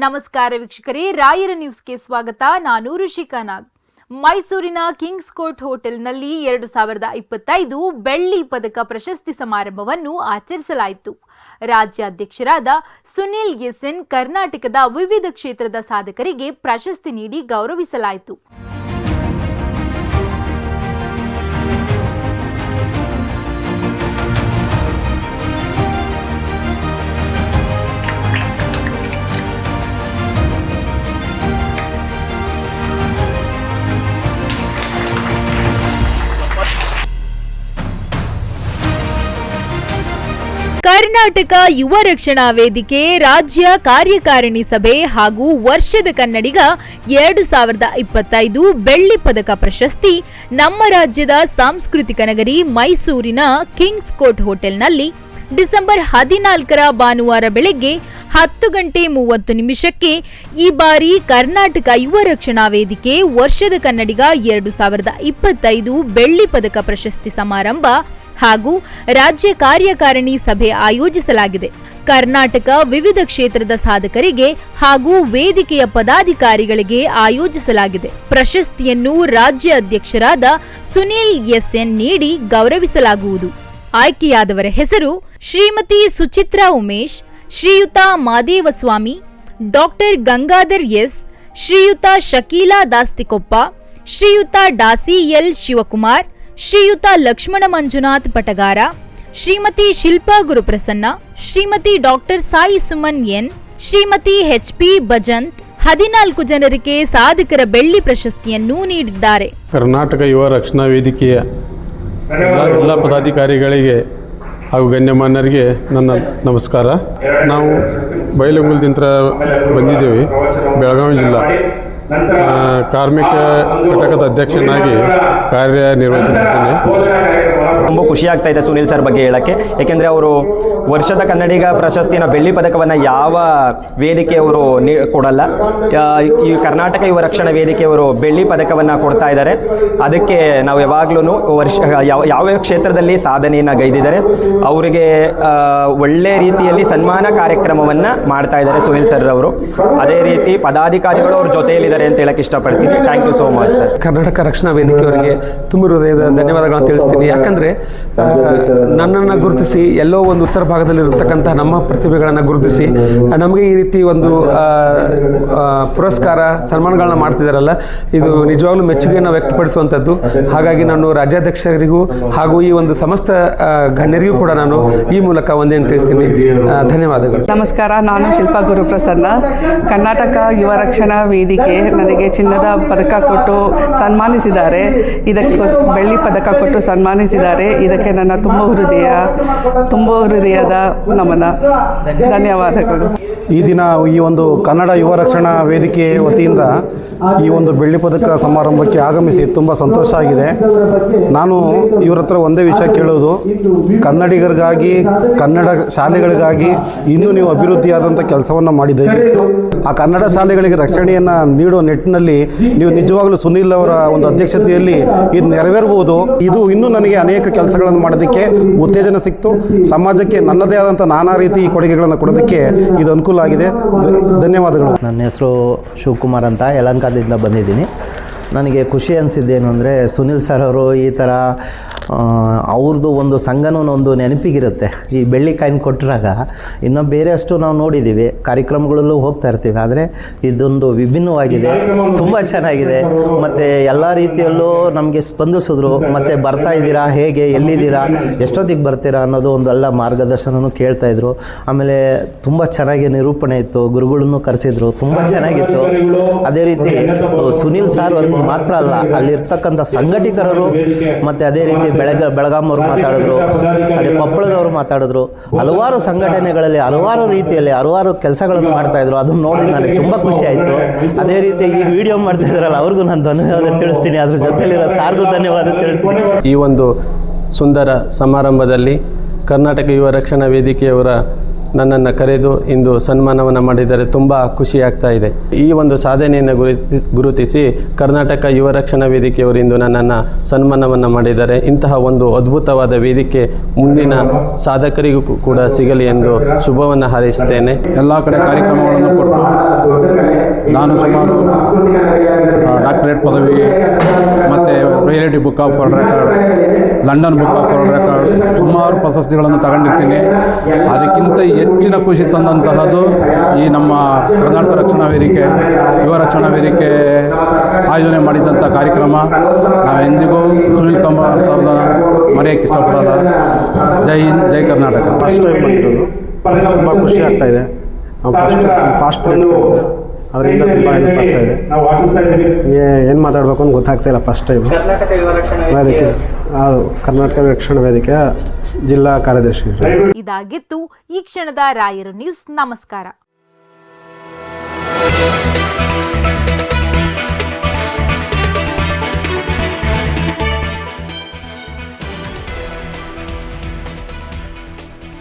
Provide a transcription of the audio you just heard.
ನಮಸ್ಕಾರ ವೀಕ್ಷಕರೇ, ರಾಯರ ನ್ಯೂಸ್ಗೆ ಸ್ವಾಗತ. ನಾನು ಋಷಿಕಾ ನಾಗ್. ಮೈಸೂರಿನ ಕಿಂಗ್ಸ್ ಕೋರ್ಟ್ ಹೋಟೆಲ್ನಲ್ಲಿ 2025 ಬೆಳ್ಳಿ ಪದಕ ಪ್ರಶಸ್ತಿ ಸಮಾರಂಭವನ್ನು ಆಚರಿಸಲಾಯಿತು. ರಾಜ್ಯಾಧ್ಯಕ್ಷರಾದ ಸುನಿಲ್ ಎಸ್ಎನ್ ಕರ್ನಾಟಕದ ವಿವಿಧ ಕ್ಷೇತ್ರದ ಸಾಧಕರಿಗೆ ಪ್ರಶಸ್ತಿ ನೀಡಿ ಗೌರವಿಸಲಾಯಿತು. ಕರ್ನಾಟಕ ಯುವ ರಕ್ಷಣಾ ವೇದಿಕೆ ರಾಜ್ಯ ಕಾರ್ಯಕಾರಿಣಿ ಸಭೆ ಹಾಗೂ ವರ್ಷದ ಕನ್ನಡಿಗ 2025 ಬೆಳ್ಳಿ ಪದಕ ಪ್ರಶಸ್ತಿ ನಮ್ಮ ರಾಜ್ಯದ ಸಾಂಸ್ಕೃತಿಕ ನಗರಿ ಮೈಸೂರಿನ ಕಿಂಗ್ಸ್ ಕೋರ್ಟ್ ಹೋಟೆಲ್ನಲ್ಲಿ ಡಿಸೆಂಬರ್ 14ರ ಭಾನುವಾರ ಬೆಳಗ್ಗೆ 10:30 ಈ ಬಾರಿ ಕರ್ನಾಟಕ ಯುವ ರಕ್ಷಣಾ ವೇದಿಕೆ ವರ್ಷದ ಕನ್ನಡಿಗ 2025 ಬೆಳ್ಳಿ ಪದಕ ಪ್ರಶಸ್ತಿ ಸಮಾರಂಭ ಹಾಗೂ ರಾಜ್ಯ ಕಾರ್ಯಕಾರಿಣಿ ಸಭೆ ಆಯೋಜಿಸಲಾಗಿದೆ. ಕರ್ನಾಟಕ ವಿವಿಧ ಕ್ಷೇತ್ರದ ಸಾಧಕರಿಗೆ ಹಾಗೂ ವೇದಿಕೆಯ ಪದಾಧಿಕಾರಿಗಳಿಗೆ ಆಯೋಜಿಸಲಾಗಿದೆ. ಪ್ರಶಸ್ತಿಯನ್ನು ರಾಜ್ಯ ಅಧ್ಯಕ್ಷರಾದ ಸುನಿಲ್ ಎಸ್ಎನ್ ನೀಡಿ ಗೌರವಿಸಲಾಗುವುದು. ಆಯ್ಕೆಯಾದವರ ಹೆಸರು ಶ್ರೀಮತಿ ಸುಚಿತ್ರಾ ಉಮೇಶ್, ಶ್ರೀಯುತ ಮಾದೇವಸ್ವಾಮಿ, ಡಾಕ್ಟರ್ ಗಂಗಾಧರ್ ಎಸ್, ಶ್ರೀಯುತ ಶಕೀಲಾ ದಾಸ್ತಿಕೊಪ್ಪ, ಶ್ರೀಯುತ ಡಾಸಿ L Shivakumar, Shriyuta Lakshmana Manjunath Patagara, Shrimati Shilpa Guruprasanna, Shrimati doctor Sai Suman N, Shrimati HP. Bhajant 14 ಜನರಿಗೆ ಸಾಧಕರ ಬೆಳ್ಳಿ ಪ್ರಶಸ್ತಿಯನ್ನು ನೀಡಿದ್ದಾರೆ. ಕರ್ನಾಟಕ ಯುವ ರಕ್ಷಣಾ ವೇದಿಕೆಯ ಎಲ್ಲ ಪದಾಧಿಕಾರಿಗಳಿಗೆ ಹಾಗೂ ಗಣ್ಯಮಾನ್ಯರಿಗೆ ನನ್ನ ನಮಸ್ಕಾರ. ನಾವು ಬೈಲಹೊಂಗಲದಿಂದ ಬಂದಿದ್ದೇವೆ. ಬೆಳಗಾವಿ ಜಿಲ್ಲಾ ಕಾರ್ಮಿಕ ಘಟಕದ ಅಧ್ಯಕ್ಷನಾಗಿ ಕಾರ್ಯನಿರ್ವಹಿಸುತ್ತಿದ್ದೇನೆ. ತುಂಬ ಖುಷಿ ಆಗ್ತಾ ಇದೆ ಸುನಿಲ್ ಸರ್ ಬಗ್ಗೆ ಹೇಳೋಕ್ಕೆ. ಏಕೆಂದರೆ ಅವರು ವರ್ಷದ ಕನ್ನಡಿಗ ಪ್ರಶಸ್ತಿನ ಬೆಳ್ಳಿ ಪದಕವನ್ನು ಯಾವ ವೇದಿಕೆಯವರು ಕೊಡಲ್ಲ. ಈ ಕರ್ನಾಟಕ ಯುವ ರಕ್ಷಣಾ ವೇದಿಕೆಯವರು ಬೆಳ್ಳಿ ಪದಕವನ್ನು ಕೊಡ್ತಾ ಇದ್ದಾರೆ. ಅದಕ್ಕೆ ನಾವು ಯಾವಾಗಲೂ ಯಾವ ಕ್ಷೇತ್ರದಲ್ಲಿ ಸಾಧನೆಯನ್ನು ಗೈದಿದ್ದಾರೆ ಅವರಿಗೆ ಒಳ್ಳೆ ರೀತಿಯಲ್ಲಿ ಸನ್ಮಾನ ಕಾರ್ಯಕ್ರಮವನ್ನು ಮಾಡ್ತಾ ಇದ್ದಾರೆ ಸುನಿಲ್ ಸರ್ ಅವರು. ಅದೇ ರೀತಿ ಪದಾಧಿಕಾರಿಗಳು ಅವ್ರ ಜೊತೆಯಲ್ಲಿದ್ದಾರೆ ಅಂತ ಹೇಳಕ್ಕೆ ಇಷ್ಟಪಡ್ತೀನಿ. Thank you so much sir. ಕರ್ನಾಟಕ ರಕ್ಷಣಾ ವೇದಿಕೆಯವರಿಗೆ ತುಂಬ ಹೃದಯದ ಧನ್ಯವಾದಗಳನ್ನು ತಿಳಿಸ್ತೀನಿ. ಯಾಕಂದರೆ ನನ್ನನ್ನು ಗುರುತಿಸಿ ಎಲ್ಲೋ ಒಂದು ಉತ್ತರ ಭಾಗದಲ್ಲಿರತಕ್ಕಂಥ ನಮ್ಮ ಪ್ರತಿಭೆಗಳನ್ನು ಗುರುತಿಸಿ ನಮಗೆ ಈ ರೀತಿ ಒಂದು ಪುರಸ್ಕಾರ ಸನ್ಮಾನಗಳನ್ನ ಮಾಡ್ತಿದ್ದಾರಲ್ಲ, ಇದು ನಿಜವಾಗ್ಲೂ ಮೆಚ್ಚುಗೆಯನ್ನು ವ್ಯಕ್ತಪಡಿಸುವಂಥದ್ದು. ಹಾಗಾಗಿ ನಾನು ರಾಜ್ಯಾಧ್ಯಕ್ಷರಿಗೂ ಹಾಗೂ ಈ ಒಂದು ಸಮಸ್ತ ಗಣ್ಯರಿಗೂ ಕೂಡ ನಾನು ಈ ಮೂಲಕ ಒಂದೇನು ತಿಳಿಸ್ತೀನಿ. ಧನ್ಯವಾದಗಳು. ನಮಸ್ಕಾರ, ನಾನು ಶಿಲ್ಪಾ ಗುರುಪ್ರಸನ್ನ. ಕರ್ನಾಟಕ ಯುವ ರಕ್ಷಣಾ ವೇದಿಕೆ ನನಗೆ ಚಿನ್ನದ ಪದಕ ಕೊಟ್ಟು ಸನ್ಮಾನಿಸಿದ್ದಾರೆ. ಇದಕ್ಕೆ ಬೆಳ್ಳಿ ಪದಕ ಕೊಟ್ಟು ಸನ್ಮಾನಿಸಿದ್ದಾರೆ. ಇದಕ್ಕೆ ನನ್ನ ತುಂಬ ಹೃದಯದ ನಮನ, ಧನ್ಯವಾದಗಳು. ಈ ದಿನ ಈ ಒಂದು ಕನ್ನಡ ಯುವ ರಕ್ಷಣಾ ವೇದಿಕೆ ವತಿಯಿಂದ ಈ ಒಂದು ಬೆಳ್ಳಿ ಪದಕ ಸಮಾರಂಭಕ್ಕೆ ಆಗಮಿಸಿ ತುಂಬ ಸಂತೋಷ ಆಗಿದೆ. ನಾನು ಇವರ ಹತ್ರ ಒಂದೇ ವಿಷಯ ಕೇಳೋದು, ಕನ್ನಡಿಗರಿಗಾಗಿ ಕನ್ನಡ ಶಾಲೆಗಳಿಗಾಗಿ ಇನ್ನೂ ನೀವು ಅಭಿವೃದ್ಧಿಯಾದಂಥ ಕೆಲಸವನ್ನು ಮಾಡಿದ್ದೀರಿ. ಆ ಕನ್ನಡ ಶಾಲೆಗಳಿಗೆ ರಕ್ಷಣೆಯನ್ನು ನೀಡೋ ನಿಟ್ಟಿನಲ್ಲಿ ನೀವು ನಿಜವಾಗಲೂ ಸುನಿಲ್ ಅವರ ಒಂದು ಅಧ್ಯಕ್ಷತೆಯಲ್ಲಿ ಇದು ನೆರವೇರಬಹುದು. ಇದು ಇನ್ನೂ ನನಗೆ ಅನೇಕ ಕೆಲಸಗಳನ್ನು ಮಾಡೋದಕ್ಕೆ ಉತ್ತೇಜನ ಸಿಕ್ತು. ಸಮಾಜಕ್ಕೆ ನನ್ನದೇ ಆದಂಥ ನಾನಾ ರೀತಿ ಕೊಡುಗೆಗಳನ್ನು ಕೊಡೋದಕ್ಕೆ ಇದು ಅನುಕೂಲ ಆಗಿದೆ. ಧನ್ಯವಾದಗಳು. ನನ್ನ ಹೆಸರು ಶಿವಕುಮಾರ್ ಅಂತ ಯಲಹಂಕದಿಂದ ಬಂದಿದ್ದೀನಿ. ನನಗೆ ಖುಷಿ ಅನಿಸಿದ್ದೇನು ಅಂದರೆ ಸುನಿಲ್ ಸರ್ ಅವರು ಈ ಥರ ಅವ್ರದ್ದು ಒಂದು ಸಂಘನೂ ಒಂದು ನೆನಪಿಗಿರುತ್ತೆ. ಈ ಬೆಳ್ಳಿ ಕಾಯಿನ್ ಕೊಟ್ಟರಾಗ ಇನ್ನೂ ಬೇರೆ ಅಷ್ಟು ನಾವು ನೋಡಿದ್ದೀವಿ, ಕಾರ್ಯಕ್ರಮಗಳಲ್ಲೂ ಹೋಗ್ತಾ ಇರ್ತೀವಿ. ಆದರೆ ಇದೊಂದು ವಿಭಿನ್ನವಾಗಿದೆ, ತುಂಬ ಚೆನ್ನಾಗಿದೆ. ಮತ್ತು ಎಲ್ಲ ರೀತಿಯಲ್ಲೂ ನಮಗೆ ಸ್ಪಂದಿಸಿದ್ರು. ಮತ್ತು ಬರ್ತಾ ಇದ್ದೀರಾ, ಹೇಗೆ, ಎಲ್ಲಿದ್ದೀರಾ, ಎಷ್ಟೊತ್ತಿಗೆ ಬರ್ತೀರಾ ಅನ್ನೋದು ಒಂದು ಎಲ್ಲ ಮಾರ್ಗದರ್ಶನವೂ ಕೇಳ್ತಾಯಿದ್ರು. ಆಮೇಲೆ ತುಂಬ ಚೆನ್ನಾಗಿ ನಿರೂಪಣೆ ಇತ್ತು, ಗುರುಗಳನ್ನು ಕರೆಸಿದ್ರು, ತುಂಬ ಚೆನ್ನಾಗಿತ್ತು. ಅದೇ ರೀತಿ ಸುನಿಲ್ ಸರ್ ಒಂದು ಮಾತ್ರ ಅಲ್ಲ, ಅಲ್ಲಿರ್ತಕ್ಕಂಥ ಸಂಘಟಕರು ಮತ್ತು ಅದೇ ರೀತಿ ಬೆಳಗಾಮವ್ರು ಮಾತಾಡಿದ್ರು, ಅದೇ ಕೊಪ್ಪಳದವರು ಮಾತಾಡಿದ್ರು. ಹಲವಾರು ಸಂಘಟನೆಗಳಲ್ಲಿ ಹಲವಾರು ರೀತಿಯಲ್ಲಿ ಹಲವಾರು ಕೆಲಸಗಳನ್ನು ಮಾಡ್ತಾಯಿದ್ರು. ಅದನ್ನು ನೋಡಿ ನನಗೆ ತುಂಬ ಖುಷಿ ಆಯಿತು. ಅದೇ ರೀತಿ ಈಗ ವಿಡಿಯೋ ಮಾಡ್ತಾಯಿದ್ರಲ್ಲ ಅವ್ರಿಗೂ ನಾನು ಧನ್ಯವಾದ ತಿಳಿಸ್ತೀನಿ. ಅದ್ರ ಜೊತೆಲಿರೋ ಸಾರ್ಗೂ ಧನ್ಯವಾದ ತಿಳಿಸ್ತೀನಿ. ಈ ಒಂದು ಸುಂದರ ಸಮಾರಂಭದಲ್ಲಿ ಕರ್ನಾಟಕ ಯುವ ರಕ್ಷಣಾ ವೇದಿಕೆಯವರ ನನ್ನನ್ನು ಕರೆದು ಇಂದು ಸನ್ಮಾನವನ್ನು ಮಾಡಿದರೆ ತುಂಬ ಖುಷಿಯಾಗ್ತಾ ಇದೆ. ಈ ಒಂದು ಸಾಧನೆಯನ್ನು ಗುರುತಿಸಿ ಕರ್ನಾಟಕ ಯುವ ರಕ್ಷಣಾ ವೇದಿಕೆಯವರು ಇಂದು ನನ್ನನ್ನು ಸನ್ಮಾನವನ್ನು ಮಾಡಿದ್ದಾರೆ. ಇಂತಹ ಒಂದು ಅದ್ಭುತವಾದ ವೇದಿಕೆ ಮುಂದಿನ ಸಾಧಕರಿಗೂ ಕೂಡ ಸಿಗಲಿ ಎಂದು ಶುಭವನ್ನು ಹಾರೈಸುತ್ತೇನೆ. ಎಲ್ಲ ಕಡೆ ಕಾರ್ಯಕ್ರಮಗಳನ್ನು ಕೊಟ್ಟು ನಾನು ಸುಮಾರು ಡಾಕ್ಟರೇಟ್ ಪದವಿ ಮತ್ತು reality book of world record, London book of world record ಸುಮಾರು ಪ್ರಶಸ್ತಿಗಳನ್ನು ತಗೊಂಡಿರ್ತೀನಿ. ಅದಕ್ಕಿಂತ ಹೆಚ್ಚಿನ ಖುಷಿ ತಂದಂತಹದ್ದು ಈ ನಮ್ಮ ಕರ್ನಾಟಕ ರಕ್ಷಣಾ ವೇದಿಕೆ, ಯುವ ರಕ್ಷಣಾ ವೇದಿಕೆ ಆಯೋಜನೆ ಮಾಡಿದಂಥ ಕಾರ್ಯಕ್ರಮ ನಾವು ಎಂದಿಗೂ ಸುನಿಲ್ ಕುಮಾರ್ ಸರ್ನ ಮರೆಯೋಕ್ಕೆ ಇಷ್ಟಪಡೋಲ್ಲ. ಜೈ ಹಿಂದ್, ಜೈ ಕರ್ನಾಟಕ. ಫಸ್ಟ್ ಟೈಮ್ ಬಂದಿರೋದು ತುಂಬ ಖುಷಿ ಆಗ್ತಾಯಿದೆ. ನಾವು ಫಾಸ್ಟ್ ಅದರಿಂದ ತುಂಬ ಹೆಲ್ಪ್ ಆಗ್ತಾಯಿದೆ. ಏನು ಮಾತಾಡಬೇಕು ಅಂತ ಗೊತ್ತಾಗ್ತಾಯಿಲ್ಲ ಫಸ್ಟ್ ಟೈಮ್. ವೇದಿಕೆ ಕರ್ನಾಟಕ ರಕ್ಷಣಾ ವೇದಿಕೆಯ ಜಿಲ್ಲಾ ಕಾರ್ಯದರ್ಶಿ. ಇದಾಗಿತ್ತು ಈ ಕ್ಷಣದ ರಾಯರ ನ್ಯೂಸ್. ನಮಸ್ಕಾರ.